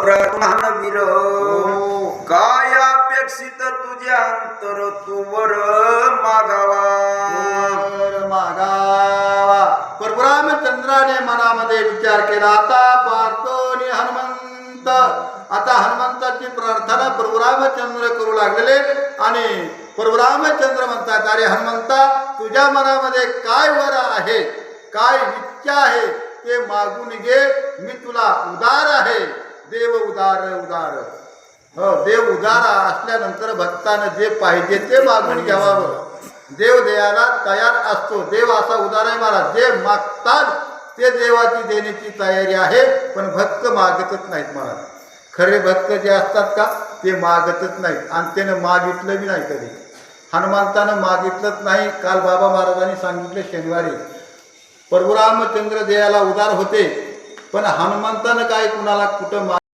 प्राणवीर काय अपेक्षित तुझ्या अंतर तुवर मागावा परशुरामचंद्राने मनामध्ये विचार केला. आता पार्थोनी हनुमंत, आता हनुमंताची प्रार्थना परशुरामचंद्र करू लागलेले आणि परशुरामचंद्र म्हणतात, अरे हनुमंता, तुझ्या मनामध्ये काय वर आहे, काय इच्छा आहे ते मागून घे. मी तुला उदार आहे. देव उदार उदार, हो, देव उदार असल्यानंतर भक्तानं जे पाहिजे ते मागून घ्यावावं. देव द्यायला तयार असतो. देव असा उदार आहे महाराज, जे मागतात ते देवाची देण्याची तयारी आहे. पण भक्त मागतच नाहीत महाराज. खरे भक्त जे असतात का ते मागतच नाहीत आणि त्यानं मागितलं बी नाही कधी. हनुमंतानं मागितलंच नाही. काल बाबा महाराजांनी सांगितले शनिवारी, परशुरामचंद्र देयाला उदार होते पण हनुमंतानं काय कुणाला कुठं